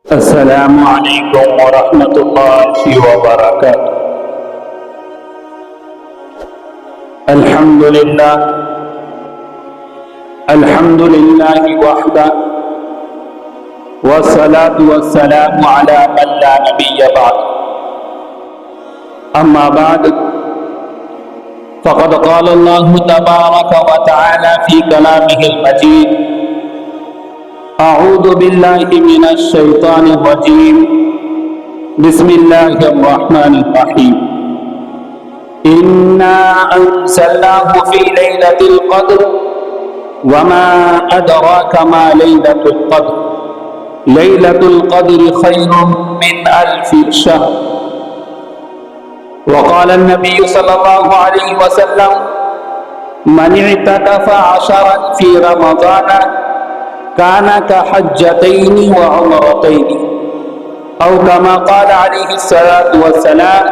السلام علیکم ورحمۃ اللہ وبرکاتہ۔ الحمد للہ وحدہ والصلاة والسلام علی من لا نبی بعد، اما بعد فقد قال اللہ تبارک وتعالی فی کلامہ المجید: اعوذ باللہ من الشیطان الرجیم، بسم اللہ الرحمن الرحیم۔ انا انزلناہ فی لیلۃ القدر وما ادراک ما لیلۃ القدر لیلۃ القدر خیر من الف شہر۔ وقال النبی صلی اللہ علیہ وسلم: من اعتکف عشرا فی رمضان كان كحجتين وعمرتين، أو كما قال عليه الصلاة والسلام: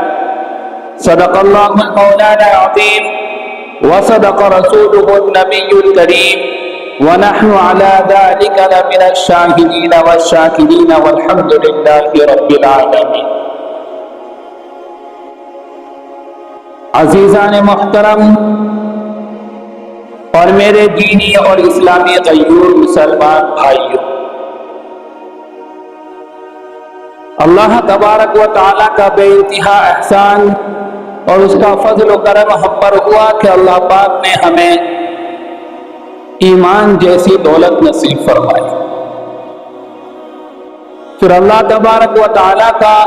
صدق الله المولانا العظيم وصدق رسوله النبي الكريم، ونحن على ذلك لمن الشاهدين والشاكرين والحمد لله رب العالمين۔ عزیزان محترم اور میرے دینی اور اسلامی غیور مسلمان بھائیوں، اللہ تبارک و تعالیٰ کا بے انتہا احسان اور اس کا فضل و کرم ہم پر ہوا کہ اللہ پاک نے ہمیں ایمان جیسی دولت نصیب فرمائی۔ پھر اللہ تبارک و تعالیٰ کا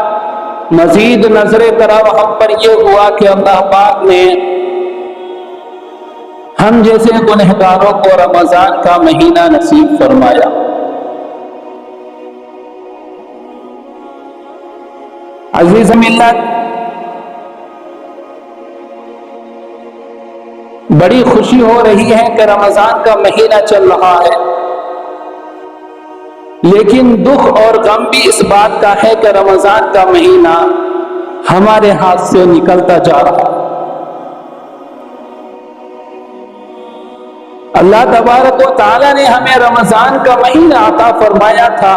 مزید نظر کرم ہم پر یہ ہوا کہ اللہ پاک نے ہم جیسے گنہگاروں کو رمضان کا مہینہ نصیب فرمایا۔ عزیز ملت، بڑی خوشی ہو رہی ہے کہ رمضان کا مہینہ چل رہا ہے، لیکن دکھ اور غم بھی اس بات کا ہے کہ رمضان کا مہینہ ہمارے ہاتھ سے نکلتا جا رہا ہے۔ اللہ تبارک و تعالیٰ نے ہمیں رمضان کا مہینہ عطا فرمایا تھا،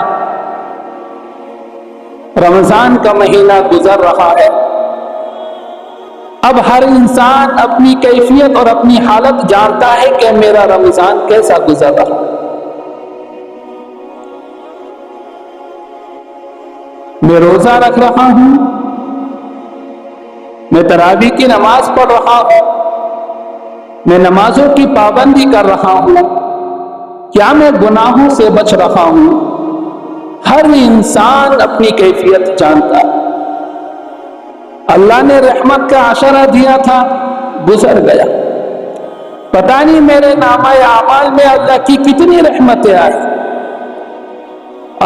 رمضان کا مہینہ گزر رہا ہے۔ اب ہر انسان اپنی کیفیت اور اپنی حالت جانتا ہے کہ میرا رمضان کیسا گزر رہا ہے۔ میں روزہ رکھ رہا ہوں، میں تراویح کی نماز پڑھ رہا ہوں، میں نمازوں کی پابندی کر رہا ہوں، کیا میں گناہوں سے بچ رہا ہوں؟ ہر انسان اپنی کیفیت جانتا ہے۔ اللہ نے رحمت کا عشرہ دیا تھا، گزر گیا۔ پتہ نہیں میرے نامہ اعمال میں اللہ کی کتنی رحمتیں آئی۔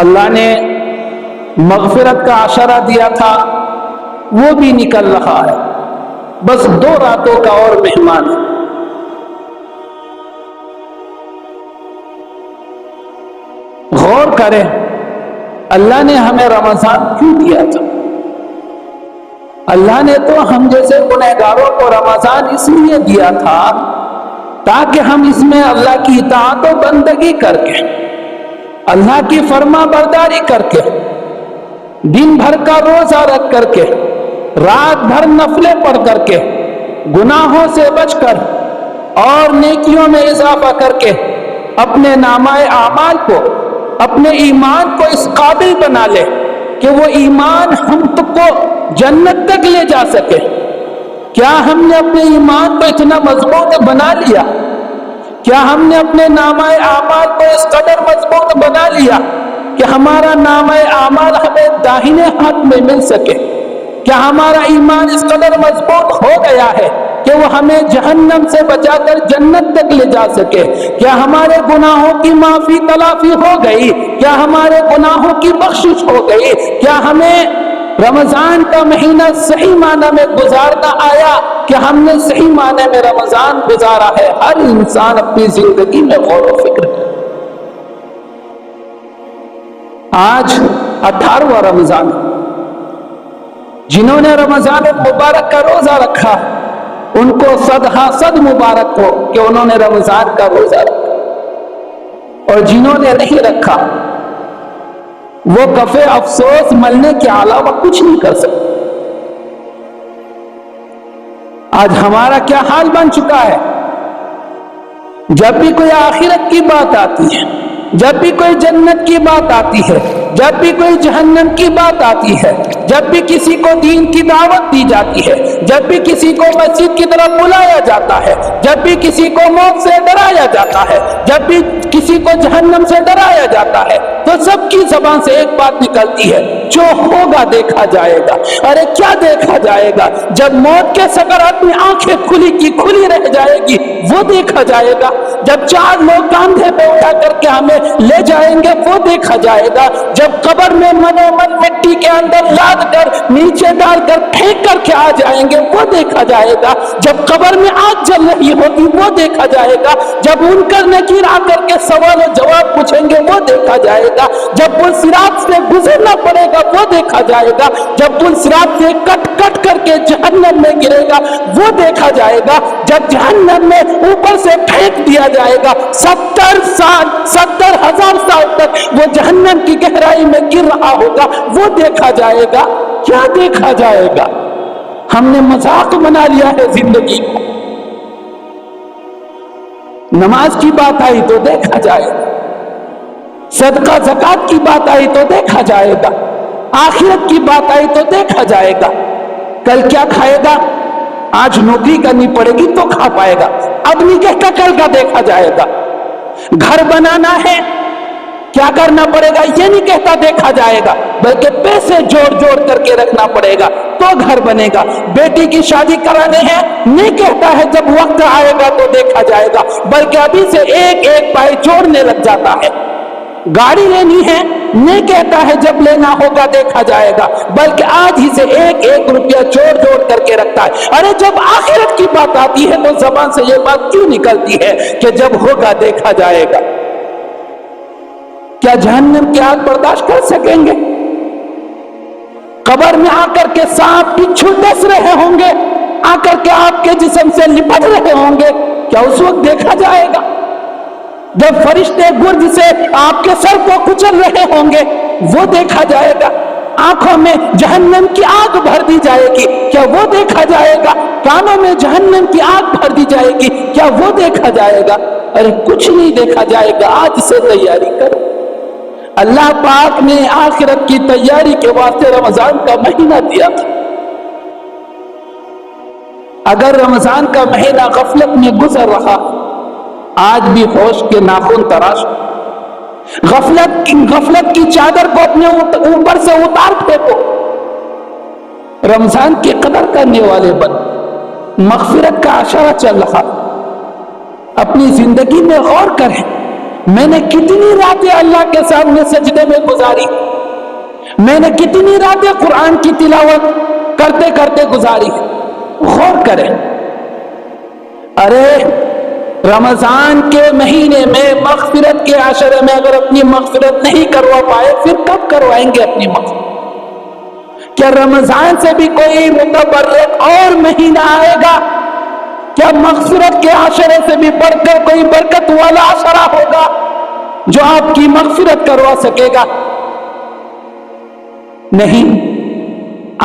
اللہ نے مغفرت کا عشرہ دیا تھا، وہ بھی نکل رہا ہے، بس 2 راتوں کا اور مہمان ہے۔ غور کریں، اللہ نے ہمیں رمضان کیوں دیا تھا؟ اللہ نے تو ہم جیسے گنہگاروں کو رمضان اس لیے دیا تھا تاکہ ہم اس میں اللہ کی اطاعت و بندگی کر کے، اللہ کی فرما برداری کر کے، دن بھر کا روزہ رکھ کر کے، رات بھر نفلیں پڑھ کر کے، گناہوں سے بچ کر اور نیکیوں میں اضافہ کر کے اپنے نامہ اعمال کو، اپنے ایمان کو اس قابل بنا لے کہ وہ ایمان ہم تک کو جنت تک لے جا سکے۔ کیا ہم نے اپنے ایمان کو اتنا مضبوط بنا لیا؟ کیا ہم نے اپنے نامہ اعمال کو اس قدر مضبوط بنا لیا کہ ہمارا نامہ اعمال ہمیں داہنے ہاتھ میں مل سکے؟ کیا ہمارا ایمان اس قدر مضبوط ہو گیا ہے کہ وہ ہمیں جہنم سے بچا کر جنت تک لے جا سکے؟ کیا ہمارے گناہوں کی معافی تلافی ہو گئی؟ کیا ہمارے گناہوں کی بخشش ہو گئی؟ کیا ہمیں رمضان کا مہینہ صحیح معنی میں گزارنا آیا کہ ہم نے صحیح معنی میں رمضان گزارا ہے؟ ہر انسان اپنی زندگی میں غور و فکر کرے۔ آج 18واں رمضان، جنہوں نے رمضان المبارک کا روزہ رکھا ان کو صد مبارک ہو کہ انہوں نے رمضان کا روزہ رکھا، اور جنہوں نے نہیں رکھا وہ کفے افسوس ملنے کے علاوہ کچھ نہیں کر سکتے۔ آج ہمارا کیا حال بن چکا ہے، جب بھی کوئی آخرت کی بات آتی ہے، جب بھی کوئی جنت کی بات آتی ہے، جب بھی کوئی جہنم کی بات آتی ہے، جب بھی کسی کو دین کی دعوت دی جاتی ہے، جب بھی کسی کو مسجد کی طرف بلایا جاتا ہے، جب بھی کسی کو موت سے ڈرایا جاتا ہے، جب بھی کسی کو جہنم سے ڈرایا جاتا ہے، تو سب کی زبان سے ایک بات نکلتی ہے، جو ہوگا دیکھا جائے گا۔ ارے کیا دیکھا جائے گا؟ جب موت کے سکر اپنی آنکھیں کھلی کی کھلی رہ جائے گی وہ دیکھا جائے گا، جب چار لوگ کاندھے پہ اٹھا کر کے ہمیں لے جائیں گے وہ دیکھا جائے گا، جب قبر میں منومن مٹی کے اندر لاد کر نیچے ڈال کر پھینک کر کے آ جائیں گے وہ دیکھا جائے گا، جب قبر میں آگ جل رہی ہوگی وہ دیکھا جائے گا، جب منکر نکیر آ کر کے سوال و جواب پوچھیں گے وہ دیکھا جائے گا، جب پل صراط سے گزرنا پڑے گا وہ دیکھا جائے گا، جب پل صراط سے کٹ کٹ کر کے جہنم میں گرے گا وہ دیکھا جائے گا، جب جہنم میں اوپر سے پھینک دیا جائے گا 70,000 سال تک وہ جہنم کی گہرائی میں گر رہا ہوگا وہ دیکھا جائے گا۔ کیا دیکھا جائے گا؟ ہم نے مذاق بنا لیا ہے زندگی کو۔ نماز کی بات آئی تو دیکھا جائے گا، صدقہ زکات کی بات آئی تو دیکھا جائے گا، آخرت کی بات آئی تو دیکھا جائے گا۔ کل کیا کھائے گا؟ آج نوکری کرنی پڑے گی تو کھا پائے گا، اب نہیں کہتا کل کا دیکھا جائے گا۔ گھر بنانا ہے کیا کرنا پڑے گا یہ نہیں کہتا دیکھا جائے گا، بلکہ پیسے جوڑ جوڑ کر کے رکھنا پڑے گا تو گھر بنے گا۔ بیٹی کی شادی کرانے ہیں نہیں کہتا ہے جب وقت آئے گا تو دیکھا جائے گا، بلکہ ابھی سے ایک ایک پائی جوڑنے لگ جاتا ہے۔ گاڑی لینی ہے نہیں کہتا ہے جب لینا ہوگا دیکھا جائے گا، بلکہ آج ہی سے ایک ایک روپیہ جوڑ جوڑ کر کے رکھتا ہے۔ ارے جب آخرت کی بات آتی ہے تو زبان سے یہ بات کیوں نکلتی ہے کہ جب ہوگا دیکھا جائے گا؟ کیا جہنم کی آگ برداشت کر سکیں گے؟ قبر میں آ کر کے سانپ بچھو ڈس رہے ہوں گے، آ کر کے آپ کے جسم سے لپٹ رہے ہوں گے، کیا اس وقت دیکھا جائے گا؟ جب فرشتے گرد سے آپ کے سر کو کچل رہے ہوں گے وہ دیکھا جائے گا؟ آنکھوں میں جہنم کی آگ بھر دی جائے گی، کیا وہ دیکھا جائے گا؟ کانوں میں جہنم کی آگ بھر دی جائے گی، کیا وہ دیکھا جائے گا؟ ارے کچھ نہیں دیکھا جائے گا، آج سے تیاری کرو۔ اللہ پاک نے آخرت کی تیاری کے واسطے رمضان کا مہینہ دیا تھا۔ اگر رمضان کا مہینہ غفلت میں گزر رہا آج بھی ہوش کے ناخن تراش، غفلت کی چادر کو اپنے اوپر سے اتار پھینکو، رمضان کی قدر کرنے والے بن، مغفرت کا اشارہ چل رہا، اپنی زندگی میں غور کریں، میں نے کتنی راتیں اللہ کے سامنے سجدے میں گزاری، میں نے کتنی راتیں قرآن کی تلاوت کرتے کرتے گزاری، غور کریں۔ ارے رمضان کے مہینے میں مغفرت کے عشرے میں اگر اپنی مغفرت نہیں کروا پائے پھر کب کروائیں گے اپنی مغفرت؟ کیا رمضان سے بھی کوئی متبرک اور مہینہ آئے گا؟ کیا مغفرت کے عشرے سے بھی بڑھ کر کوئی برکت والا عشرہ ہوگا جو آپ کی مغفرت کروا سکے گا؟ نہیں۔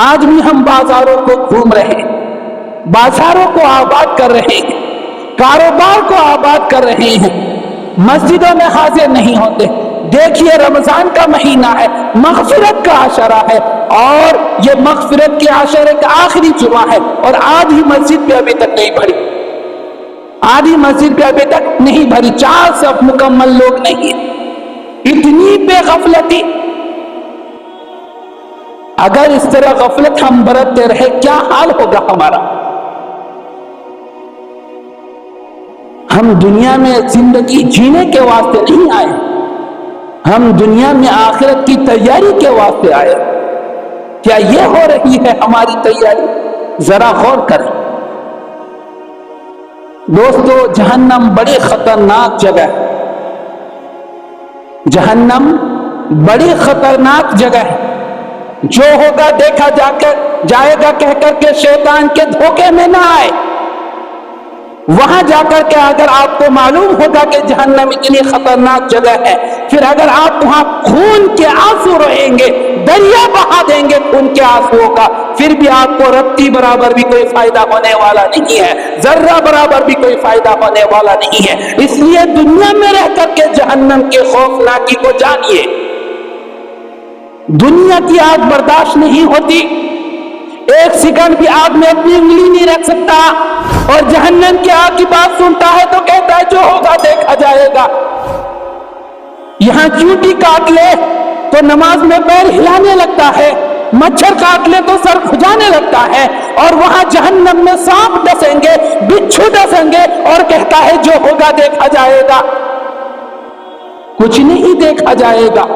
آج بھی ہم بازاروں کو گھوم رہے ہیں، بازاروں کو آباد کر رہے ہیں، کاروبار کو آباد کر رہے ہیں، مسجدوں میں حاضر نہیں ہوتے۔ دیکھیے رمضان کا مہینہ ہے، مغفرت کا عشرہ ہے، اور یہ مغفرت کے عشرے کا آخری جمعہ ہے، اور آدھی مسجد پہ ابھی تک نہیں بھری، آدھی مسجد پہ ابھی تک نہیں بھری، 4 صف مکمل لوگ نہیں، اتنی بے غفلتی۔ اگر اس طرح غفلت ہم برتتے رہے کیا حال ہوگا ہمارا؟ ہم دنیا میں زندگی جینے کے واسطے نہیں آئے، ہم دنیا میں آخرت کی تیاری کے واسطے آئے۔ کیا یہ ہو رہی ہے ہماری تیاری؟ ذرا غور کریں۔ دوستو جہنم بڑی خطرناک جگہ ہے، جہنم بڑی خطرناک جگہ ہے، جو ہوگا دیکھا جائے گا کہہ کر کے شیطان کے دھوکے میں نہ آئے۔ وہاں جا کر کے اگر آپ کو معلوم ہوگا کہ جہنم اتنی خطرناک جگہ ہے، پھر اگر آپ وہاں خون کے آنسو رہیں گے، دریا بہا دیں گے خون کے آنسوؤں کا، پھر بھی آپ کو رتی برابر بھی کوئی فائدہ ہونے والا نہیں ہے، ذرہ برابر بھی کوئی فائدہ ہونے والا نہیں ہے۔ اس لیے دنیا میں رہ کر کے جہنم کے خوفناکی کو جانیے۔ دنیا کی آگ برداشت نہیں ہوتی، ایک سیکنڈ بھی آگ میں اپنی انگلی نہیں رکھ سکتا، اور جہنم کی آگ کی بات سنتا ہے تو کہتا ہے جو ہوگا دیکھا جائے گا۔ یہاں چیونٹی کاٹ لے تو نماز میں پیر ہلانے لگتا ہے، مچھر کاٹ لے تو سر کھجانے لگتا ہے، اور وہاں جہنم میں سانپ ڈسیں گے، بچھو ڈسیں گے، اور کہتا ہے جو ہوگا دیکھا جائے گا۔ کچھ نہیں دیکھا جائے گا،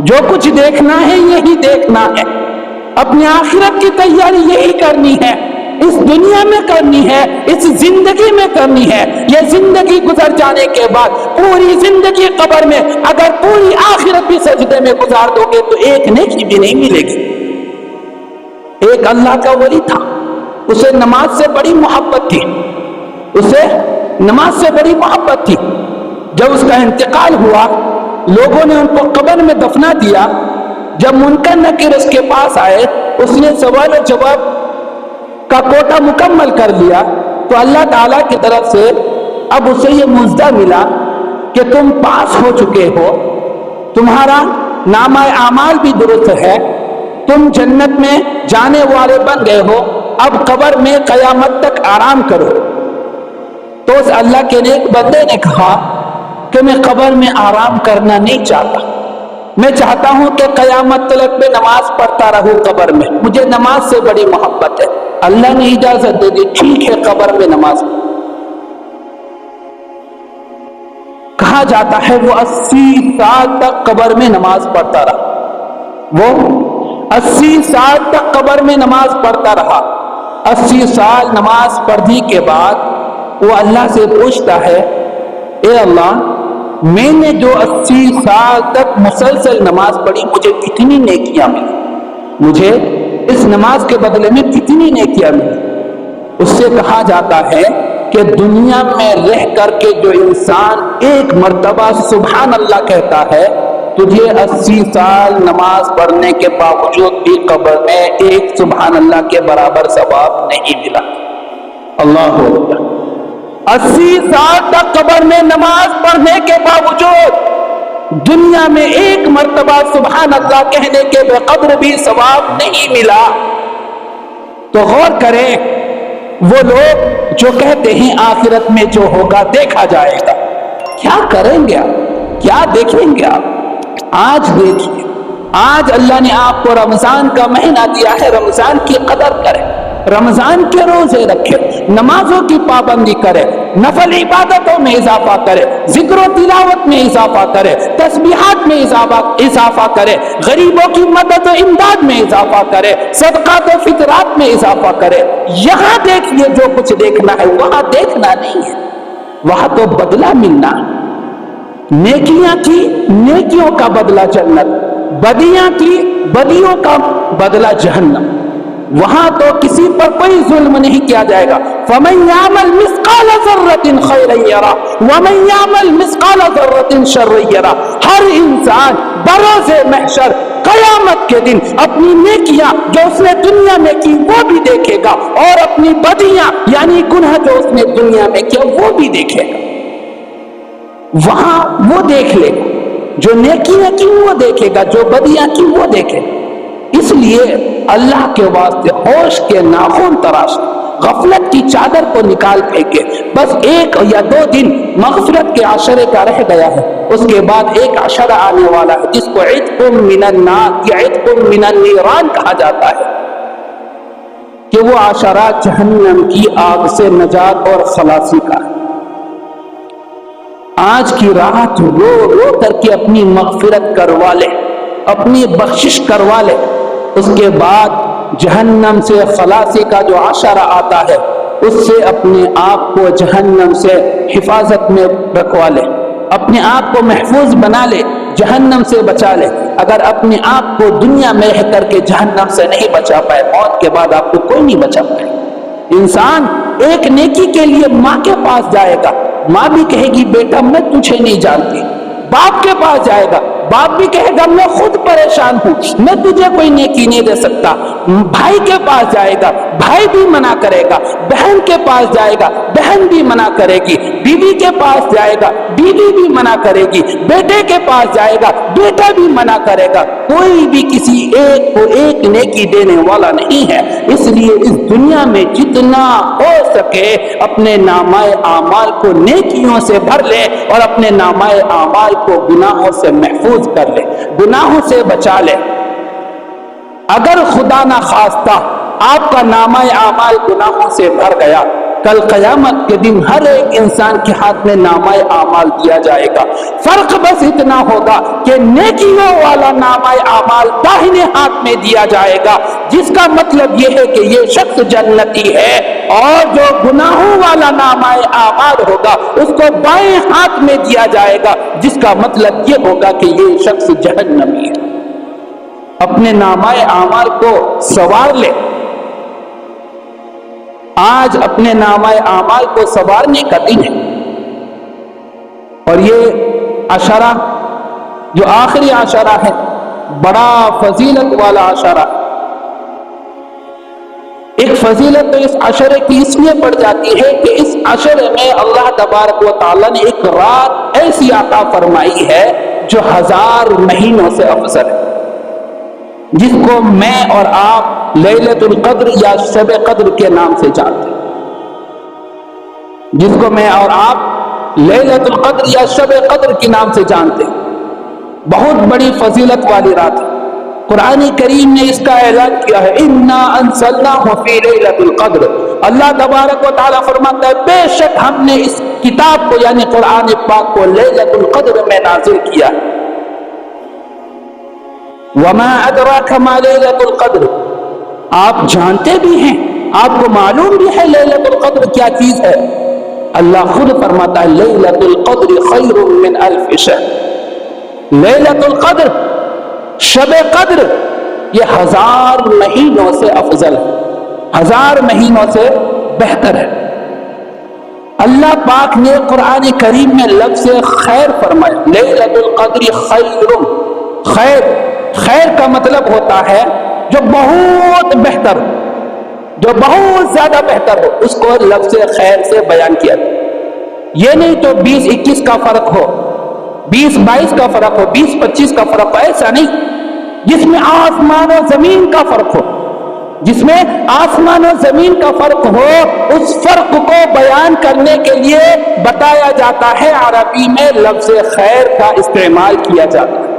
جو کچھ دیکھنا ہے یہی دیکھنا ہے، اپنی آخرت کی تیاری یہی کرنی ہے، اس دنیا میں کرنی ہے، اس زندگی میں کرنی ہے۔ یہ زندگی گزر جانے کے بعد پوری زندگی قبر میں اگر پوری آخرت بھی سجدے میں گزار دو گے تو ایک نیکی بھی نہیں ملے گی۔ ایک اللہ کا ولی تھا، اسے نماز سے بڑی محبت تھی، اسے نماز سے بڑی محبت تھی۔ جب اس کا انتقال ہوا، لوگوں نے ان کو قبر میں دفنا دیا۔ جب منکر نکیر اس کے پاس آئے، اس نے سوال و جواب کا کوٹا مکمل کر لیا، تو اللہ تعالیٰ کی طرف سے اب اسے یہ مژدہ ملا کہ تم پاس ہو چکے ہو، تمہارا نامہ اعمال بھی درست ہے، تم جنت میں جانے والے بن گئے ہو، اب قبر میں قیامت تک آرام کرو۔ تو اس اللہ کے نیک بندے نے کہا کہ میں قبر میں آرام کرنا نہیں چاہتا، میں چاہتا ہوں کہ قیامت تلک میں نماز پڑھتا رہوں قبر میں، مجھے نماز سے بڑی محبت ہے۔ اللہ نے اجازت دے دی، ٹھیک ہے قبر میں نماز۔ کہا جاتا ہے وہ 80 سال تک قبر میں نماز پڑھتا رہا، وہ 80 سال تک قبر میں نماز پڑھتا رہا۔ 80 سال نماز پڑھنے کے بعد وہ اللہ سے پوچھتا ہے، اے اللہ، میں نے جو 80 سال تک مسلسل نماز پڑھی مجھے کتنی نیکیاں ملی، مجھے اس نماز کے بدلے میں کتنی نیکیاں ملی۔ اس سے کہا جاتا ہے کہ دنیا میں رہ کر کے جو انسان ایک مرتبہ سبحان اللہ کہتا ہے، تجھے 80 سال نماز پڑھنے کے باوجود بھی قبر میں ایک سبحان اللہ کے برابر ثواب نہیں ملا۔ اللہ اکبر! 80 سال تک قبر میں نماز پڑھنے کے باوجود دنیا میں ایک مرتبہ سبحان اللہ کہنے کے بقدر بھی ثواب نہیں ملا۔ تو غور کریں، وہ لوگ جو کہتے ہیں آخرت میں جو ہوگا دیکھا جائے گا، کیا کریں گے آپ؟ کیا دیکھیں گے آپ؟ آج دیکھیے، آج اللہ نے آپ کو رمضان کا مہینہ دیا ہے، رمضان کی قدر کریں، رمضان کے روزے رکھے، نمازوں کی پابندی کرے، نفل عبادتوں میں اضافہ کرے، ذکر و تلاوت میں اضافہ کرے، تسبیحات میں اضافہ کرے، غریبوں کی مدد و امداد میں اضافہ کرے، صدقات و فطرات میں اضافہ کرے۔ یہاں دیکھیے جو کچھ دیکھنا ہے، وہاں دیکھنا نہیں ہے، وہاں تو بدلہ ملنا ہے۔ نیکیاں کی نیکیوں کا بدلہ جنت، بدیاں کی بدیوں کا بدلہ جہنم۔ وہاں تو کسی پر کوئی ظلم نہیں کیا جائے گا۔ فَمَنْ يَعْمَلْ مِثْقَالَ ذَرَّةٍ خَيْرًا يَرَهُ وَمَنْ يَعْمَلْ مِثْقَالَ ذَرَّةٍ شَرًّا يَرَهُ۔ ہر انسان بروز محشر قیامت کے دن اپنی نیکیاں جو اس نے دنیا میں کی وہ بھی دیکھے گا، اور اپنی بدیاں یعنی گناہ جو اس نے دنیا میں کیا وہ بھی دیکھے گا۔ وہاں وہ دیکھ لے گا، جو نیکیاں کی وہ دیکھے گا، جو بدیاں کی وہ دیکھے گا۔ اس لیے اللہ کے واسطے ہوش کے ناخن تراش، غفلت کی چادر کو نکال پھینکے۔ بس 1 یا 2 دن مغفرت کے عشرے کا رہ گیا ہے، اس کے بعد ایک عشرہ آنے والا ہے جس کو عتق من النار یا عتق من النیران کہا جاتا ہے، کہ وہ عشرہ جہنم کی آگ سے نجات اور خلاصی کا ہے۔ آج کی رات رو رو کر کے اپنی مغفرت کروا لے، اپنی بخشش کروا لے، اس کے بعد جہنم سے خلاصی کا جو عشرہ آتا ہے اس سے اپنے آپ کو جہنم سے حفاظت میں رکھوا لے، اپنے آپ کو محفوظ بنا لے، جہنم سے بچا لے۔ اگر اپنے آپ کو دنیا میں رہ کر کے جہنم سے نہیں بچا پائے، موت کے بعد آپ کو کوئی نہیں بچا پائے۔ انسان ایک نیکی کے لیے ماں کے پاس جائے گا، ماں بھی کہے گی بیٹا میں تجھے نہیں جانتی۔ باپ کے پاس جائے گا، باپ بھی کہے گا میں خود پریشان ہوں، میں تجھے کوئی نیکی نہیں دے سکتا۔ بھائی کے پاس جائے گا، بھائی بھی منع کرے گا۔ بہن کے پاس جائے گا، بہن بھی منع کرے گی۔ بیوی کے پاس جائے گا، بیوی بھی منع کرے گی۔ بیٹے کے پاس جائے گا، بیٹا بھی منع کرے گا۔ کوئی بھی کسی ایک کو ایک نیکی دینے والا نہیں ہے۔ اس لیے اس دنیا میں جتنا ہو سکے اپنے نامہ اعمال کو نیکیوں سے بھر لے اور اپنے نامہ اعمال کو گناہوں سے محفوظ کر لے، گناہوں سے بچا لے۔ اگر خدا نہ خواستہ آپ کا نامہ اعمال گناہوں سے بھر گیا، کل قیامت کے دن ہر ایک انسان کے ہاتھ میں نامہ اعمال دیا جائے گا۔ فرق بس اتنا ہوگا کہ نیکیوں والا نامہ اعمال داہنے ہاتھ میں دیا جائے گا، جس کا مطلب یہ ہے کہ یہ شخص جنتی ہے، اور جو گناہوں والا نامہ اعمال ہوگا اس کو بائیں ہاتھ میں دیا جائے گا، جس کا مطلب یہ ہوگا کہ یہ شخص جہنمی ہے۔ اپنے نامہ اعمال کو سنوار لے۔ آج اپنے نامہ اعمال کو سنوارنے کا دن ہے، اور یہ عشرہ جو آخری عشرہ ہے بڑا فضیلت والا عشرہ۔ ایک فضیلت تو اس عشرے کی اس لیے پڑ جاتی ہے کہ اس عشرے میں اللہ تبارک و تعالیٰ نے ایک رات ایسی عطا فرمائی ہے جو 1000 مہینوں سے افضل ہے، جس کو میں اور آپ لیلۃ القدر یا شب قدر کے نام سے جانتے ہیں، جس کو میں اور آپ لیلۃ القدر یا شب قدر کے نام سے جانتے ہیں۔ بہت بڑی فضیلت والی رات ہے۔ قرآن کریم نے اس کا اعلان کیا ہے، اِنَّا أَنزَلْنَاهُ فِي لَيْلَةِ الْقَدْرِ۔ اللہ تبارک و تعالیٰ فرماتا ہے بے شک ہم نے اس کتاب کو یعنی قرآن پاک کو لیلۃ القدر میں نازل کیا ہے۔ وَمَا أَدْرَاكَ مَا لَيْلَةُ الْقَدْرِ، آپ جانتے بھی ہیں، آپ کو معلوم بھی ہے لیلۃ القدر کیا چیز ہے؟ اللہ خود فرماتا ہے لیلۃ القدر خیر من الف شہر۔ لیلۃ القدر، شب قدر، یہ 1000 مہینوں سے افضل ہے، 1000 مہینوں سے بہتر ہے۔ اللہ پاک نے قرآن کریم میں لفظ خیر فرمایا، لیلۃ القدر خیر۔ خیر، خیر کا مطلب ہوتا ہے جو بہت بہتر ہو، جو بہت زیادہ بہتر ہو، اس کو لفظ خیر سے بیان کیا۔ یہ نہیں تو 20-21 کا فرق ہو، 20-22 کا فرق ہو، 20-25 کا فرق ہو، ایسا نہیں۔ جس میں آسمان و زمین کا فرق ہو، جس میں آسمان و زمین کا فرق ہو، اس فرق کو بیان کرنے کے لیے بتایا جاتا ہے، عربی میں لفظ خیر کا استعمال کیا جاتا ہے۔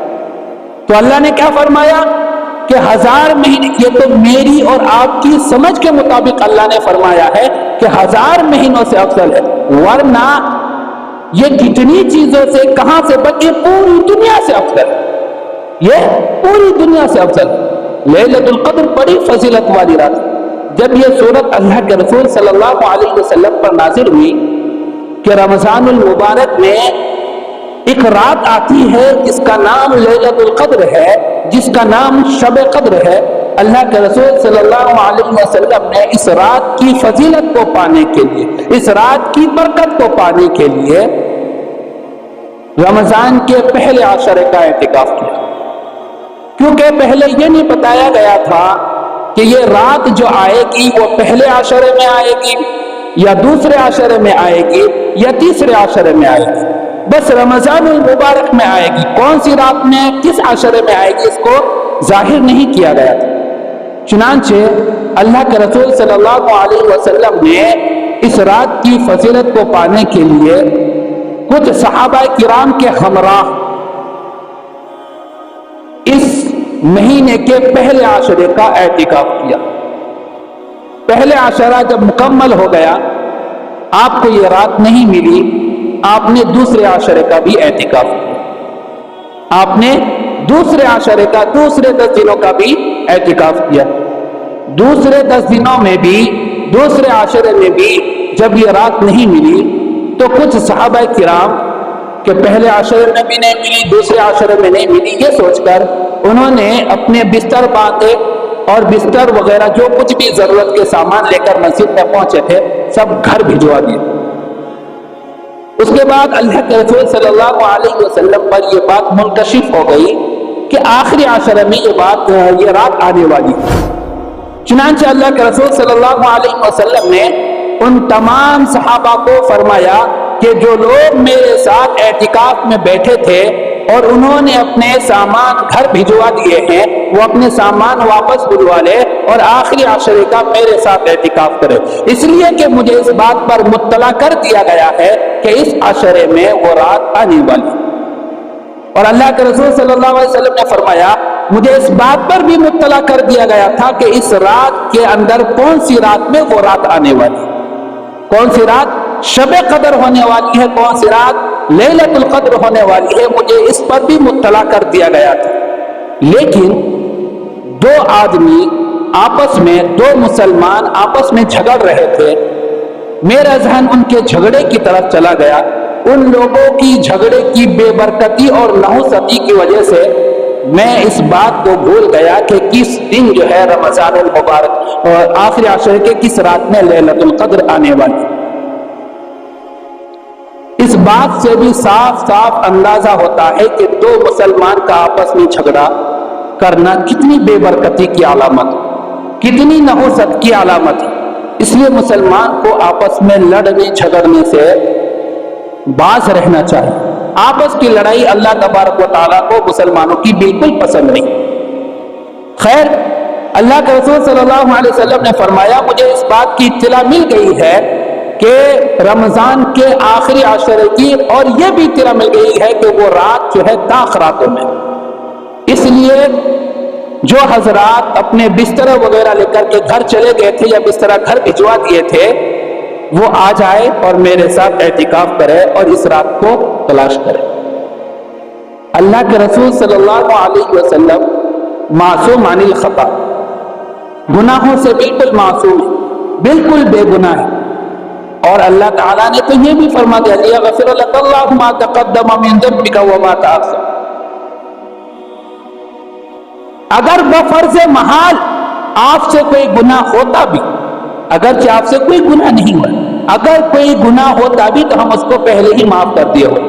تو اللہ نے کیا فرمایا کہ 1000 مہینے، یہ تو میری اور آپ کی سمجھ کے مطابق اللہ نے فرمایا ہے کہ 1000 مہینوں سے افضل ہے، ورنہ یہ کتنی چیزوں سے کہاں سے بلکہ پوری دنیا سے افضل ہے، یہ پوری دنیا سے افضل ہے۔ لیلۃ القدر بڑی فضیلت والی رات ہے۔ جب یہ سورت اللہ کے رسول صلی اللہ علیہ وسلم پر نازل ہوئی کہ رمضان المبارک میں ایک رات آتی ہے جس کا نام لیلۃ القدر ہے، جس کا نام شب قدر ہے، اللہ کے رسول صلی اللہ علیہ وسلم نے اس رات کی فضیلت کو پانے کے لیے، اس رات کی برکت کو پانے کے لیے رمضان کے پہلے عشرے کا اعتکاف کیا، کیونکہ پہلے یہ نہیں بتایا گیا تھا کہ یہ رات جو آئے گی وہ پہلے عشرے میں آئے گی یا دوسرے عشرے میں آئے گی یا تیسرے عشرے میں آئے گی، بس رمضان المبارک میں آئے گی۔ کون سی رات میں کس عشرے میں آئے گی اس کو ظاہر نہیں کیا گیا تھا۔ چنانچہ اللہ کے رسول صلی اللہ علیہ وسلم نے اس رات کی فضیلت کو پانے کے لیے کچھ صحابہ کرام کے ہمراہ اس مہینے کے پہلے عشرے کا اعتکاف کیا۔ پہلے عشرہ جب مکمل ہو گیا، آپ کو یہ رات نہیں ملی، آپ نے دوسرے عشرے کا بھی اعتکاف کیا، آپ نے دوسرے عشرے کا، دوسرے 10 دنوں کا بھی اعتکاف کیا۔ دوسرے 10 دنوں میں بھی، دوسرے عشرے میں بھی جب یہ رات نہیں ملی تو کچھ صحابہ کرام کہ پہلے عشرے میں بھی نہیں ملی، دوسرے عشرے میں نہیں ملی، یہ سوچ کر انہوں نے اپنے بستر باندھے اور بستر وغیرہ جو کچھ بھی ضرورت کے سامان لے کر مسجد میں پہنچے تھے، سب گھر بھجوا دیے۔ اس کے بعد اللہ کے رسول صلی اللہ علیہ وسلم پر یہ بات منکشف ہو گئی کہ آخری عشرے میں یہ رات آنے والی ہے۔ چنانچہ اللہ کے رسول صلی اللہ علیہ وسلم نے ان تمام صحابہ کو فرمایا کہ جو لوگ میرے ساتھ اعتکاف میں بیٹھے تھے اور انہوں نے اپنے سامان گھر بھجوا دیے ہیں، وہ اپنے سامان واپس بلوا لے اور آخری عشرے کا میرے ساتھ اعتکاف کرے، اس لیے کہ مجھے اس بات پر مطلع کر دیا گیا ہے کہ اس عشرے میں وہ رات آنے والی۔ اور اللہ کے رسول صلی اللہ علیہ وسلم نے فرمایا مجھے اس بات پر بھی مطلع کر دیا گیا تھا کہ اس رات کے اندر کون سی رات میں وہ رات آنے والی، کون سی رات شب قدر ہونے والی ہے، کون سی رات لیلۃ القدر ہونے والی ہے، مجھے اس پر بھی مطلع کر دیا گیا تھا۔ لیکن دو آدمی آپس میں، دو مسلمان آپس میں جھگڑ رہے تھے، میرا ذہن ان کے جھگڑے کی طرف چلا گیا۔ ان لوگوں کی جھگڑے کی بے برکتی اور نحوستی کی وجہ سے میں اس بات کو بھول گیا کہ کس دن جو ہے رمضان المبارک اور آخری عشرے کے کس رات میں لیلۃ القدر آنے والی۔ اس بات سے بھی صاف صاف اندازہ ہوتا ہے کہ دو مسلمان کا آپس میں جھگڑا کرنا کتنی بے برکتی کی علامت، کتنی نحوست کی علامت ہے۔ اس لیے مسلمان کو آپس میں لڑنے جھگڑنے سے باز رہنا چاہیے۔ آپس کی لڑائی اللہ تبارک و تعالیٰ کو مسلمانوں کی بالکل پسند نہیں۔ خیر، اللہ کے رسول صلی اللہ علیہ وسلم نے فرمایا مجھے اس بات کی اطلاع مل گئی ہے کہ رمضان کے آخری عشرے کی، اور یہ بھی اطلاع مل گئی ہے کہ وہ رات جو ہے داخ راتوں میں، اس لیے جو حضرات اپنے بستر وغیرہ لے کر کے گھر چلے گئے تھے یا بستر گھر بھجوا دیے تھے، وہ آ جائے اور میرے ساتھ اعتکاف کرے اور اس رات کو تلاش کرے۔ اللہ کے رسول صلی اللہ علیہ وسلم معصوم عن الخطا، گناہوں سے بالکل معصوم ہے، بالکل بے گناہ ہے۔ اور اللہ تعالیٰ نے تو یہ بھی فرما دیا لیغفر لک اللہ ما تقدم من ذنبک وما تأخر۔ اگر بفرض محال آپ سے کوئی گناہ ہوتا بھی، اگرچہ آپ سے کوئی گناہ نہیں ہوا، اگر کوئی گناہ ہوتا بھی تو ہم اس کو پہلے ہی معاف کر دیے ہو،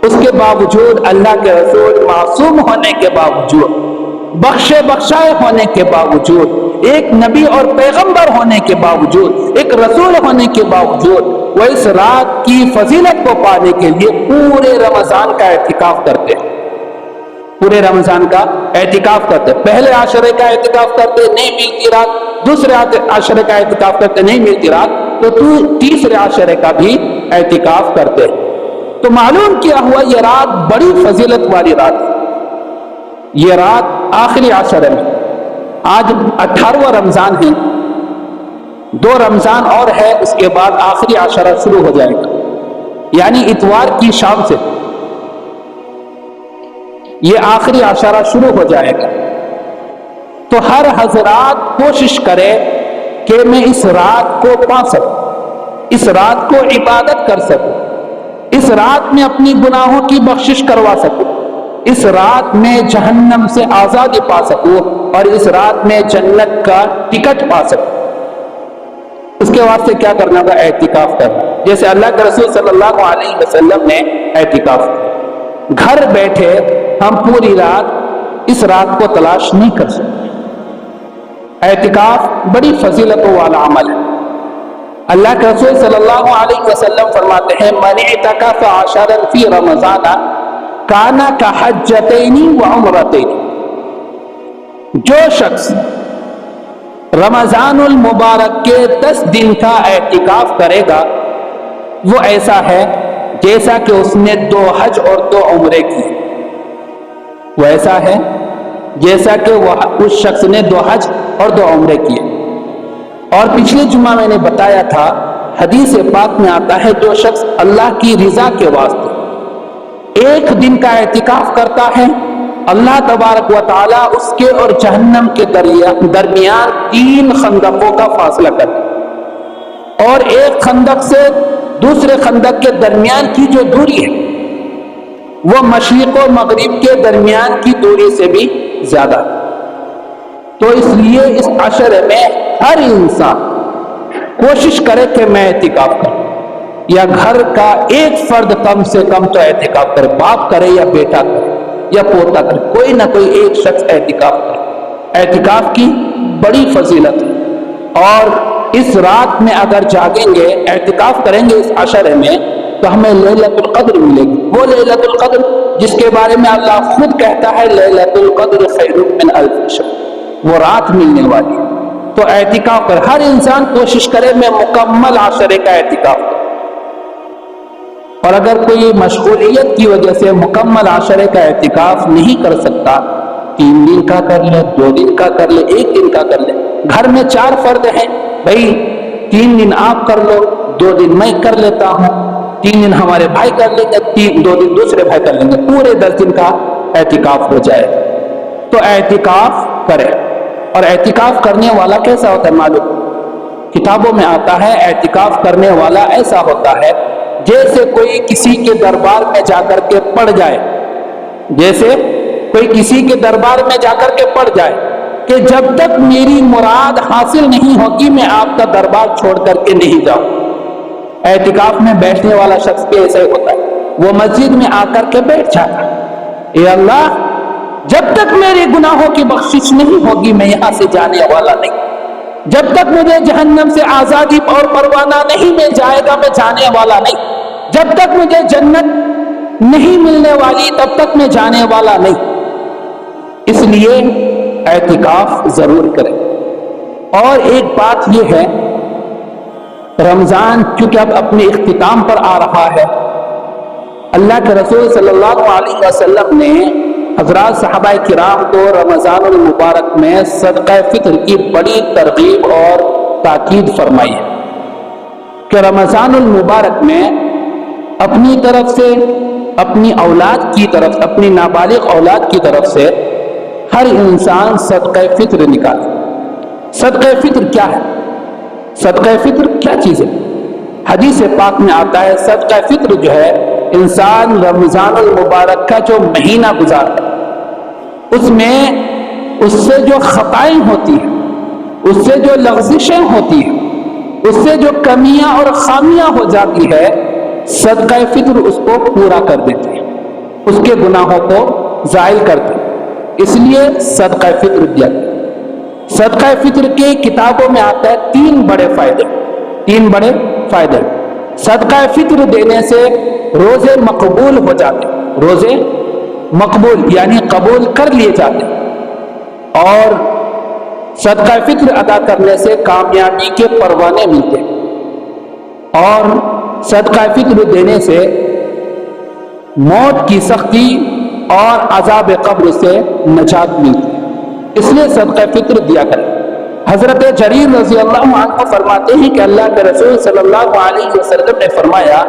اس کے باوجود اللہ کے رسول معصوم ہونے کے باوجود، بخشے بخشائے ہونے کے باوجود، ایک نبی اور پیغمبر ہونے کے باوجود، ایک رسول ہونے کے باوجود، وہ اس رات کی فضیلت کو پانے کے لیے پورے رمضان کا اعتکاف کرتے ہیں، پورے رمضان کا اعتکاف کرتے، پہلے عشرے کا اعتکاف کرتے نہیں ملتی رات، دوسرے عشرے کا اعتکاف کرتے نہیں ملتی رات، تو تیسرے عشرے کا بھی اعتکاف کرتے۔ تو معلوم کیا ہوا یہ رات بڑی فضیلت والی رات ہے۔ یہ رات آخری عشرے میں، آج 18واں رمضان ہے، 2 رمضان اور ہے، اس کے بعد آخری عشرہ شروع ہو جائے گا، یعنی اتوار کی شام سے یہ آخری عشرہ شروع ہو جائے گا۔ تو ہر حضرات کوشش کرے کہ میں اس رات کو پا سکوں، اس رات کو عبادت کر سکوں، اس رات میں اپنی گناہوں کی بخشش کروا سکوں، اس رات میں جہنم سے آزادی پا سکوں اور اس رات میں جنت کا ٹکٹ پا سکوں۔ اس کے واسطے کیا کرنا ہوگا؟ اعتکاف کرنا، جیسے اللہ کے رسول صلی اللہ علیہ وسلم نے اعتکاف کیا۔ گھر بیٹھے ہم پوری رات اس رات کو تلاش نہیں کر سکتے۔ اعتکاف بڑی فضیلتوں والا عمل ہے۔ اللہ کے رسول صلی اللہ علیہ وسلم فرماتے ہیں من اعتکف عشرا فی رمضان کان کحجتین وعمرتین، جو شخص رمضان المبارک کے 10 دن کا اعتکاف کرے گا وہ ایسا ہے جیسا کہ اس نے 2 حج اور 2 عمرے کی، وہ ایسا ہے جیسا کہ اس شخص نے 2 حج اور 2 عمرے کیے۔ اور پچھلے جمعہ میں نے بتایا تھا، حدیث پاک میں آتا ہے جو شخص اللہ کی رضا کے واسطے 1 دن کا اعتکاف کرتا ہے، اللہ تبارک و تعالیٰ اس کے اور جہنم کے درمیان 3 خندقوں کا فاصلہ کرتا ہے، اور ایک خندق سے دوسرے خندق کے درمیان کی جو دوری ہے وہ مشرق و مغرب کے درمیان کی دوری سے بھی زیادہ۔ تو اس لیے اس عشرے میں ہر انسان کوشش کرے کہ میں اعتکاف کروں، یا گھر کا ایک فرد کم سے کم تو اعتکاف کرے، باپ کرے یا بیٹا کرے یا پوتا کرے، کوئی نہ کوئی ایک شخص اعتکاف کرے۔ اعتکاف کی بڑی فضیلت ہے، اور اس رات میں اگر جاگیں گے، اعتکاف کریں گے اس عشرے میں، تو ہمیں لیلۃ القدر ملے گی، وہ لیلۃ القدر جس کے بارے میں اللہ خود کہتا ہے لیلۃ القدر خیر من الف شہر، وہ رات ملنے والی ہے۔ تو اعتکاف کر، ہر انسان کوشش کرے میں مکمل عشرے کا اعتکاف کروں، اور اگر کوئی مشغولیت کی وجہ سے مکمل عشرے کا اعتکاف نہیں کر سکتا، 3 دن کا کر لے، 2 دن کا کر لے، 1 دن کا کر لے۔ گھر میں 4 فرد ہیں، بھائی 3 دن آپ کر لو، 2 دن میں کر لیتا ہوں، 3 دن ہمارے بھائی کر لیں گے، 2 دن دوسرے بھائی کر لیں گے، پورے 10 دن کا اعتکاف ہو جائے۔ تو اعتکاف کرے، اور اعتکاف کرنے والا کیسا ہوتا ہے معلوم؟ کتابوں میں آتا ہے اعتکاف کرنے والا ایسا ہوتا ہے جیسے کوئی کسی کے دربار میں جا کر کے پڑ جائے، جیسے کوئی کسی کے دربار میں جا کر کے پڑ جائے کہ جب تک میری مراد حاصل نہیں ہوگی میں آپ کا دربار چھوڑ کر کے نہیں جاؤں۔ اعتکاف میں بیٹھنے والا شخص بھی ایسا ہی ہوتا ہے، وہ مسجد میں آ کر کے بیٹھ جاتا ہے، اے اللہ جب تک میرے گناہوں کی بخشش نہیں ہوگی میں یہاں سے جانے والا نہیں، جب تک مجھے جہنم سے آزادی اور پروانہ نہیں مل جائے گا میں جانے والا نہیں، جب تک مجھے جنت نہیں ملنے والی تب تک میں جانے والا نہیں۔ اس لیے اعتکاف ضرور کریں۔ اور ایک بات یہ ہے، رمضان چونکہ اب اپنے اختتام پر آ رہا ہے، اللہ کے رسول صلی اللہ علیہ وسلم نے حضرات صحابہ کرام کو رمضان المبارک میں صدقہ فطر کی بڑی ترغیب اور تاکید فرمائی ہے کہ رمضان المبارک میں اپنی طرف سے، اپنی اولاد کی طرف، اپنی نابالغ اولاد کی طرف سے ہر انسان صدقہ فطر نکالے۔ صدقہ فطر کیا ہے؟ صدقہ فطر کیا چیز ہے؟ حدیث پاک میں آتا ہے صدقہ فطر جو ہے، انسان رمضان المبارک کا جو مہینہ گزارتا ہے اس میں اس سے جو خطائیں ہوتی ہیں، اس سے جو لغزشیں ہوتی ہیں، اس سے جو کمیاں اور خامیاں ہو جاتی ہے، صدقہ فطر اس کو پورا کر دیتی ہے، اس کے گناہوں کو زائل کرتی ہے، اس لیے صدقہ فطر دیا گیا۔ صدقہ فطر کی کتابوں میں آتا ہے 3 بڑے فائدے، 3 بڑے فائدے۔ صدقہ فطر دینے سے روزے مقبول ہو جاتے، روزے مقبول یعنی قبول کر لیے جاتے، اور صدقہ فطر ادا کرنے سے کامیابی کے پروانے ملتے، اور صدقہ فطر دینے سے موت کی سختی اور عذاب قبر سے نجات ملتی ہے، اس لیے صدقہ فطر دیا کریں۔ حضرت جریر رضی اللہ عنہ فرماتے ہیں کہ اللہ کے رسول صلی اللہ علیہ وسلم نے فرمایا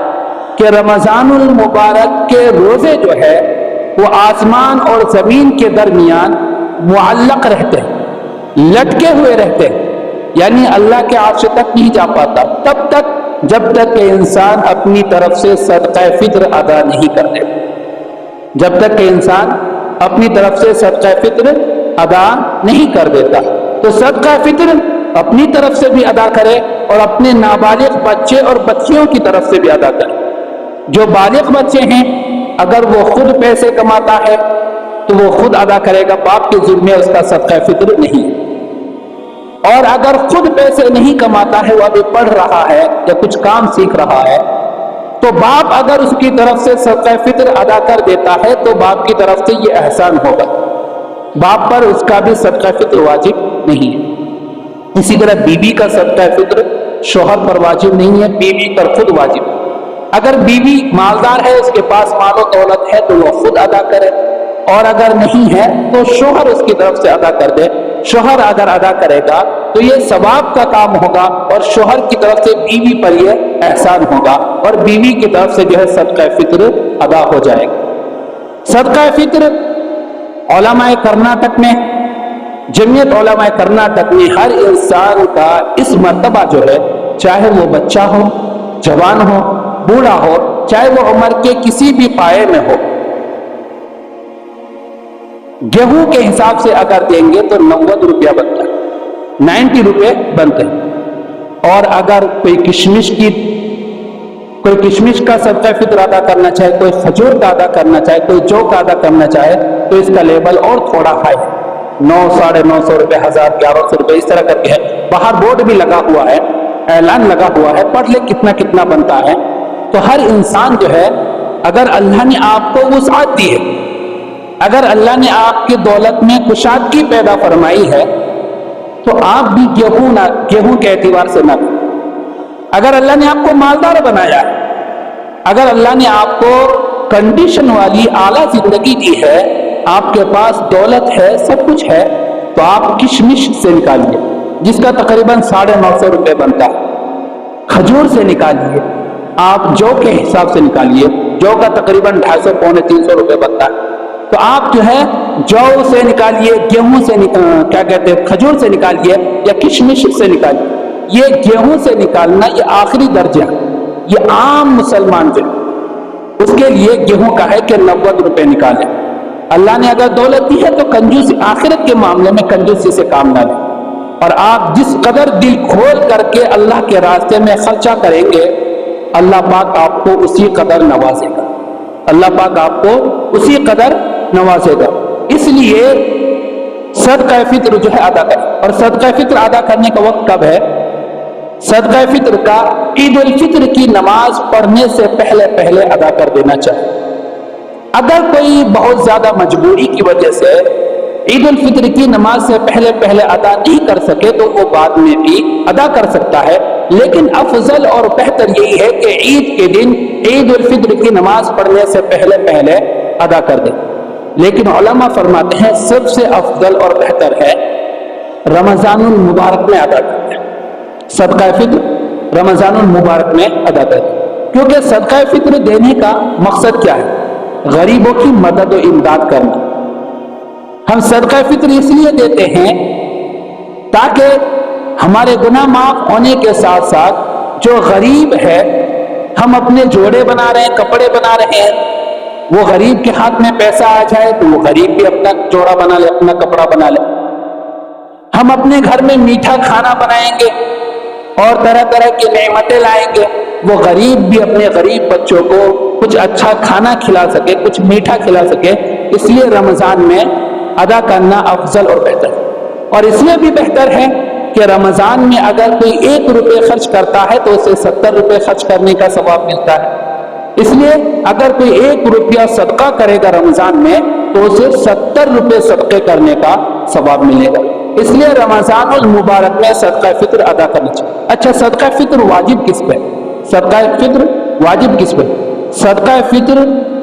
کہ رمضان المبارک کے روزے جو ہے وہ آسمان اور زمین کے درمیان معلق رہتے ہیں، لٹکے ہوئے رہتے ہیں، یعنی اللہ کے عرش تک نہیں جا پاتا تب تک جب تک کہ انسان اپنی طرف سے صدقہ فطر ادا نہیں کر دے، جب تک کہ انسان اپنی طرف سے صدقہ فطر ادا نہیں کر دیتا۔ تو صدقہ فطر اپنی طرف سے بھی ادا کرے اور اپنے نابالغ بچے اور بچیوں کی طرف سے بھی ادا کرے۔ جو بالغ بچے ہیں اگر وہ خود پیسے کماتا ہے تو وہ خود ادا کرے گا، باپ کے ذمہ اس کا صدقہ فطر نہیں، اور اگر خود پیسے نہیں کماتا ہے، وہ ابھی پڑھ رہا ہے یا کچھ کام سیکھ رہا ہے، تو باپ اگر اس کی طرف سے صدقہ فطر ادا کر دیتا ہے تو باپ کی طرف سے یہ احسان ہوگا، باپ پر اس کا بھی صدقہ فطر واجب نہیں ہے۔ اسی طرح بیوی کا صدقہ فطر شوہر پر واجب نہیں ہے، بیوی پر خود واجب ہے۔ اگر بیوی مالدار ہے، اس کے پاس مال و دولت ہے تو وہ خود ادا کرے، اور اگر نہیں ہے تو شوہر اس کی طرف سے ادا کر دے۔ شوہر اگر ادا کرے گا تو یہ ثواب کا کام ہوگا، اور شوہر کی طرف سے بیوی پر یہ احسان ہوگا، اور بیوی کی طرف سے جو ہے صدقہ فطر ادا ہو جائے گا۔ صدقہ فطر علماء کرناٹک میں، جمعیت علماء کرناٹک میں ہر انسان کا اس مرتبہ جو ہے، چاہے وہ بچہ ہو، جوان ہو، بوڑھا ہو، چاہے وہ عمر کے کسی بھی پائے میں ہو، گیہوں کے حساب سے اگر دیں گے تو 90 روپیہ بنتا ہے، 90 روپے بنتے ہیں۔ اور اگر کوئی کشمش کا صدقہ فطر ادا کرنا چاہے، کوئی کھجور کا ادا کرنا چاہے، کوئی جو کا ادا کرنا چاہے تو اس کا لیبل اور تھوڑا ہائی ہے، 900-950 روپے، 1100 روپے اس طرح کر کے ہے۔ باہر بورڈ بھی لگا ہوا ہے، اعلان لگا ہوا ہے، پڑھ لے کتنا کتنا بنتا ہے۔ تو ہر انسان جو ہے، اگر اللہ نے آپ کو وسعت دی ہے، اگر اللہ نے آپ کی دولت میں کشادگی پیدا فرمائی ہے، تو آپ بھی گیہوں کے اعتبار سے نہ کریں۔ اگر اللہ نے آپ کو مالدار بنایا ہے، اگر اللہ نے آپ کو کنڈیشن والی اعلیٰ زندگی دی ہے، آپ کے پاس دولت ہے، سب کچھ ہے، تو آپ کشمش سے نکالیے جس کا تقریباً 950 روپے بنتا ہے، کھجور سے نکالیے، آپ جو کے حساب سے نکالیے، جو کا تقریباً 250-300 روپے بنتا ہے، تو آپ جو ہے جو سے نکالیے، گیہوں سے کھجور سے نکالیے یا کشمش سے نکالیے۔ یہ گیہوں سے نکالنا یہ آخری درجہ ہے، یہ عام مسلمان جو اس کے لیے گیہوں کا ہے کہ 90 روپے نکالے۔ اللہ نے اگر دولت دی ہے تو کنجوسی، آخرت کے معاملے میں کنجوسی سے کام نہ لیں، اور آپ جس قدر دل کھول کر کے اللہ کے راستے میں خرچہ کریں گے، اللہ پاک آپ کو اسی قدر نوازے گا، اللہ پاک آپ کو اسی قدر نوازے گا۔ اس لیے صدقہ فطر جو ہے ادا کریں، اور صدقہ فطر ادا کرنے کا وقت کب ہے؟ صدقہ فطر کا عید الفطر کی نماز پڑھنے سے پہلے ادا کر دینا چاہیے۔ اگر کوئی بہت زیادہ مجبوری کی وجہ سے عید الفطر کی نماز سے پہلے ادا نہیں کر سکے تو وہ بعد میں بھی ادا کر سکتا ہے، لیکن افضل اور بہتر یہی ہے کہ عید کے دن عید الفطر کی نماز پڑھنے سے پہلے ادا کر دے۔ لیکن علماء فرماتے ہیں سب سے افضل اور بہتر ہے رمضان المبارک میں ادا کرتے ہیں، صدقہ فطر رمضان المبارک میں ادا کرتے ہیں، کیونکہ صدقہ فطر دینے کا مقصد کیا ہے؟ غریبوں کی مدد و امداد کرنا۔ ہم صدقہ فطر اس لیے دیتے ہیں تاکہ ہمارے گناہ معاف ہونے کے ساتھ ساتھ جو غریب ہے، ہم اپنے جوڑے بنا رہے ہیں، کپڑے بنا رہے ہیں، وہ غریب کے ہاتھ میں پیسہ آ جائے تو وہ غریب بھی اپنا جوڑا بنا لے، اپنا کپڑا بنا لے۔ ہم اپنے گھر میں میٹھا کھانا بنائیں گے اور طرح طرح کی نعمتیں لائیں گے، وہ غریب بھی اپنے غریب بچوں کو کچھ اچھا کھانا کھلا سکے، کچھ میٹھا کھلا سکے۔ اس لیے رمضان میں ادا کرنا افضل اور بہتر ہے، اور اس لیے بھی بہتر ہے کہ رمضان میں اگر کوئی 1 روپے خرچ کرتا ہے تو اسے 70 روپے خرچ کرنے کا ثواب ملتا ہے۔ اس لیے اگر کوئی 1 روپیہ صدقہ کرے گا رمضان میں تو اسے 70 روپے صدقے کرنے کا ثواب ملے گا۔ اس لیے رمضان المبارک میں صدقہ فطر ادا کرنا چاہیے۔ اچھا، صدقہ فطر واجب کس پہ؟ صدقہ فطر واجب کس پہ؟ صدقہ فطر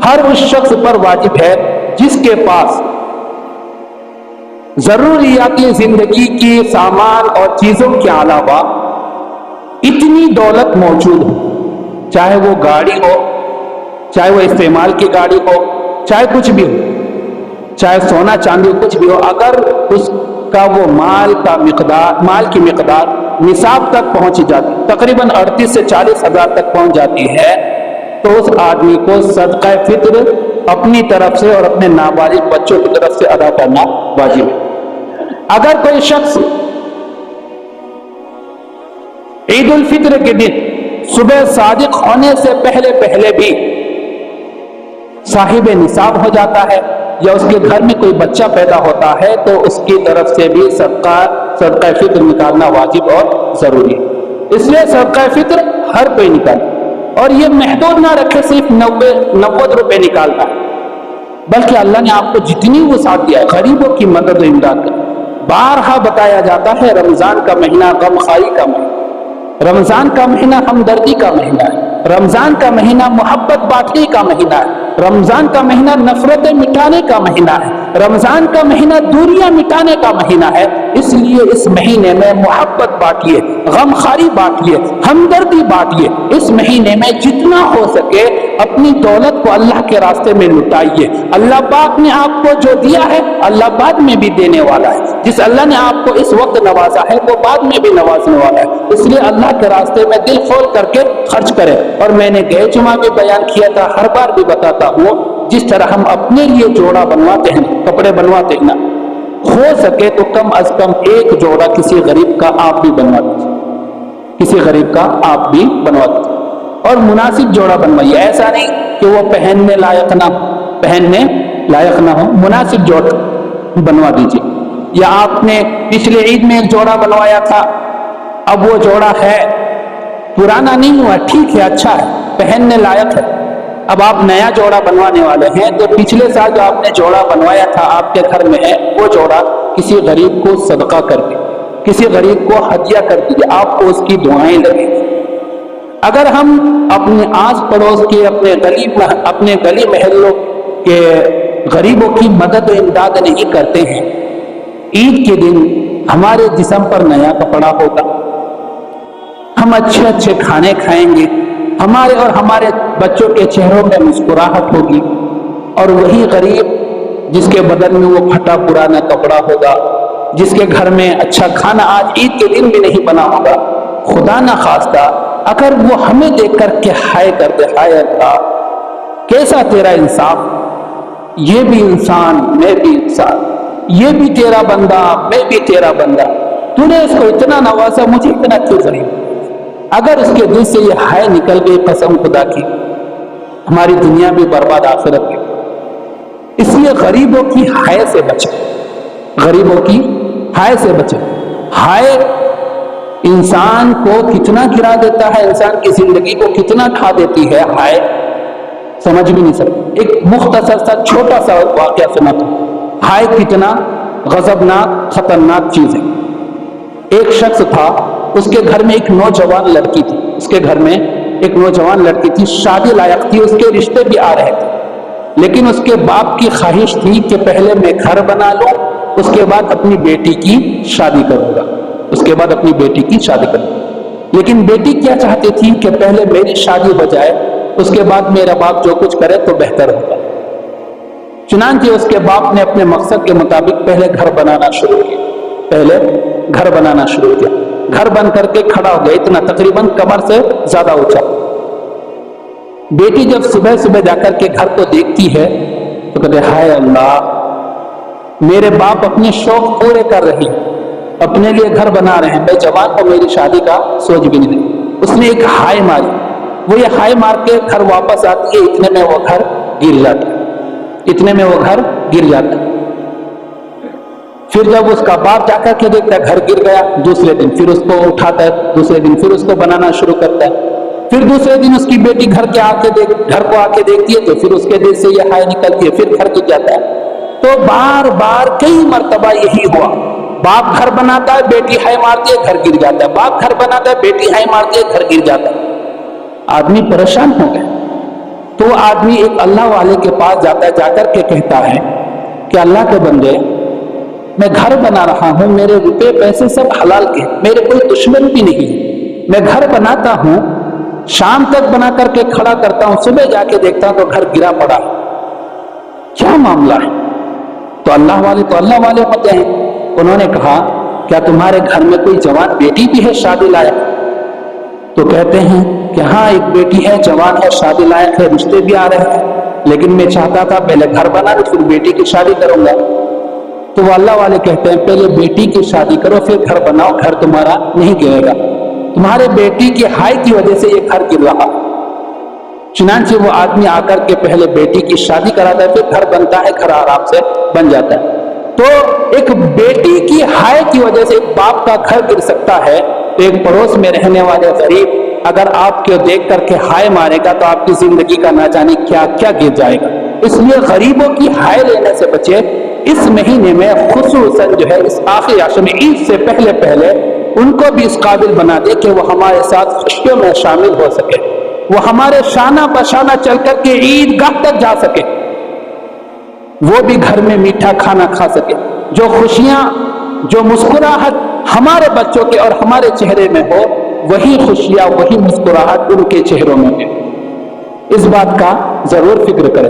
ہر اس شخص پر واجب ہے جس کے پاس ضروریاتی زندگی کی سامان اور چیزوں کے علاوہ اتنی دولت موجود ہو، چاہے وہ گاڑی ہو، چاہے وہ استعمال کی گاڑی ہو، چاہے کچھ بھی ہو، چاہے سونا چاندی کچھ بھی ہو، اگر اس کا وہ مال کی مقدار نصاب تک پہنچ جاتی، تقریباً 38 سے 40 ہزار تک پہنچ جاتی ہے، تو اس آدمی کو صدقہ فطر اپنی طرف سے اور اپنے نابالغ بچوں کی طرف سے ادا کرنا واجب ہے۔ اگر کوئی شخص عید الفطر کے دن صبح صادق ہونے سے پہلے بھی صاحب نصاب ہو جاتا ہے، یا اس کے گھر میں کوئی بچہ پیدا ہوتا ہے، تو اس کی طرف سے بھی صدقہ فطر نکالنا واجب اور ضروری ہے۔ اس لیے صدقہ فطر ہر کوئی نکالے، اور یہ محدود نہ رکھے صرف 90 روپے نکالتا ہے، بلکہ اللہ نے آپ کو جتنی وسعت دیا ہے غریبوں کی مدد و امداد کر۔ بارہا بتایا جاتا ہے رمضان کا مہینہ غم خاری کا مہینہ، رمضان کا مہینہ ہمدردی کا مہینہ ہے، رمضان کا مہینہ محبت بانٹنے کا مہینہ ہے، رمضان کا مہینہ نفرتیں مٹانے کا مہینہ ہے، رمضان کا مہینہ دوریاں مٹانے کا مہینہ ہے۔ اس لیے اس مہینے میں محبت بانٹیے، غم خاری بانٹیے، ہمدردی بانٹیے۔ اس مہینے میں جتنا ہو سکے اپنی دولت کو اللہ کے راستے میں لٹائیے۔ اللہ پاک نے آپ کو جو دیا ہے اللہ بعد میں بھی دینے والا ہے، جس اللہ نے آپ کو اس وقت نوازا ہے وہ بعد میں بھی نوازنے والا ہے۔ اس لیے اللہ کے راستے میں دل کھول کر کے خرچ کریں۔ اور میں نے گئے جمعہ بھی بیان کیا تھا، ہر بار بھی بتاتا ہوں، جس طرح ہم اپنے لیے جوڑا بنواتے ہیں، کپڑے بنواتے ہیں نا، ہو سکے تو کم از کم 1 جوڑا کسی غریب کا آپ بھی بنوا دیجیے۔ کسی غریب کا آپ بھی بنوا دیجیے اور مناسب جوڑا بنوائیے. ایسا نہیں کہ وہ پہننے لائق نہ ہو, مناسب جوڑا بنوا دیجیے. یا آپ نے پچھلے عید میں ایک جوڑا بنوایا تھا, اب وہ جوڑا ہے پرانا نہیں ہوا, ٹھیک ہے, اچھا ہے, پہننے لائق ہے, اب آپ نیا جوڑا بنوانے والے ہیں تو پچھلے سال جو آپ نے جوڑا بنوایا تھا آپ کے گھر میں ہے, وہ جوڑا کسی غریب کو صدقہ کر کے, کسی غریب کو ہدیہ کر دیجیے, آپ کو اس کی دعائیں لگیں گی. اگر ہم اپنے آس پڑوس کے اپنے گلی محلوں کے غریبوں کی مدد و امداد نہیں کرتے ہیں, عید کے دن ہمارے جسم پر نیا کپڑا ہوگا, ہم اچھے اچھے کھانے کھائیں گے, ہمارے اور ہمارے بچوں کے چہروں میں مسکراہٹ ہوگی, اور وہی غریب جس کے بدن میں وہ پھٹا پرانا کپڑا ہوگا, جس کے گھر میں اچھا کھانا آج عید کے دن بھی نہیں بنا ہوگا, خدا نہ خواستہ اگر وہ ہمیں دیکھ کر کے ہائے کر دے, ہائے اللہ کیسا تیرا انصاف, یہ بھی انسان میں بھی انسان, یہ بھی تیرا بندہ میں بھی تیرا بندہ, تو نے اس کو اتنا نوازا, مجھے اتنا کیوں غریب. اگر اس کے دل سے یہ ہائے نکل گئی, قسم خدا کی ہماری دنیا بھی برباد, آخرت بھی. اس لیے غریبوں کی ہائے سے بچیں, غریبوں کی ہائے سے بچیں. ہائے انسان کو کتنا گرا دیتا ہے, انسان کی زندگی کو کتنا کھا دیتی ہے, ہائے سمجھ بھی نہیں سکتے. ایک مختصر سا چھوٹا سا واقعہ سناتا ہوں. ہائے کتنا غضبناک خطرناک چیز ہے. ایک شخص تھا, اس کے گھر میں ایک نوجوان لڑکی تھی, اس کے گھر میں ایک نوجوان لڑکی تھی, شادی لائق تھی, اس کے رشتے بھی آ رہے تھے, لیکن اس کے باپ کی خواہش تھی کہ پہلے میں گھر بنا لوں, اس کے بعد اپنی بیٹی کی شادی کروں گا, اس کے بعد اپنی بیٹی کی شادی کروں گا. لیکن بیٹی کیا چاہتی تھی کہ پہلے میری شادی ہو جائے, اس کے بعد میرا باپ جو کچھ کرے تو بہتر ہوگا. چنانچہ اس کے باپ نے اپنے مقصد کے مطابق پہلے گھر بنانا شروع کیا, گھر بن کر کے کھڑا ہو گیا, اتنا تقریباً کمر سے زیادہ اونچا. بیٹی جب صبح صبح جا کر کے گھر کو دیکھتی ہے تو کہتے ہائے اللہ, میرے باپ اپنے شوق پورے کر رہی, اپنے لیے گھر بنا رہے ہیں, میں جوان کو میری شادی کا سوچ بھی نہیں. اس نے ایک ہائے ماری, وہ یہ ہائے مار کے گھر واپس آتی ہے, اتنے میں وہ گھر گر جاتا ہے. پھر جب اس کا باپ جا کر کے دیکھتا ہے گھر گر گیا, دوسرے دن پھر اس کو اٹھاتا ہے, دوسرے دن پھر اس کو بنانا شروع کرتا ہے. پھر دوسرے دن اس کی بیٹی گھر کو آ کے دیکھتی ہے تو پھر اس کے دل سے یہ ہائے نکلتی ہے, پھر گھر گر جاتا ہے. تو بار بار کئی مرتبہ یہی ہوا, باپ گھر بناتا ہے, بیٹی ہائے مارتی ہے, گھر گر جاتا ہے, باپ گھر بناتا ہے, بیٹی ہائے مارتی ہے, گھر گر جاتا ہے. آدمی پریشان ہو گیا. تو آدمی ایک اللہ والے کے پاس جاتا ہے, جا کر کے کہتا ہے کہ اللہ کے بندے, میں گھر بنا رہا ہوں, میرے روپے پیسے سب حلال کے, میرے کوئی دشمن بھی نہیں, میں گھر بناتا ہوں, شام تک بنا کر کے کھڑا کرتا ہوں, صبح جا کے دیکھتا ہوں تو گھر گرا پڑا, کیا معاملہ ہے؟ تو اللہ والے ہوتے ہیں. انہوں نے کہا کیا تمہارے گھر میں کوئی جوان بیٹی بھی ہے شادی لائق؟ تو کہتے ہیں کہ ہاں ایک بیٹی ہے, جوان ہے, شادی لائق ہے, رشتے بھی آ رہے ہیں, لیکن میں چاہتا تھا پہلے گھر بنا لوں پھر بیٹی کی شادی کروں گا. تو وہ اللہ والے کہتے ہیں پہلے بیٹی کی شادی کرو پھر گھر بناؤ, گھر تمہارا نہیں گرے گا, تمہارے بیٹی کی ہائے کی وجہ سے یہ گھر گر رہا. چنانچہ وہ آدمی آ کر کے پہلے بیٹی کی شادی کراتا ہے, پھر گھر بنتا ہے, گھر آرام سے بن جاتا ہے. تو ایک بیٹی کی ہائے کی وجہ سے ایک باپ کا گھر گر سکتا ہے, تو ایک پڑوس میں رہنے والے غریب اگر آپ کو دیکھ کر کے ہائے مارے گا تو آپ کی زندگی کا نہ جانے کیا کیا گر جائے گا. اس لیے غریبوں کی ہائے لینے سے بچے. اس مہینے میں خصوصاً جو ہے اس آخری عشر میں عید سے پہلے ان کو بھی اس قابل بنا دے کہ وہ ہمارے ساتھ خوشیوں میں شامل ہو سکے, وہ ہمارے شانہ بشانہ چل کر کے عید گاہ تک جا سکے, وہ بھی گھر میں میٹھا کھانا کھا سکے. جو خوشیاں, جو مسکراہٹ ہمارے بچوں کے اور ہمارے چہرے میں ہو, وہی خوشیاں وہی مسکراہٹ ان کے چہروں میں ہے. اس بات کا ضرور فکر کریں.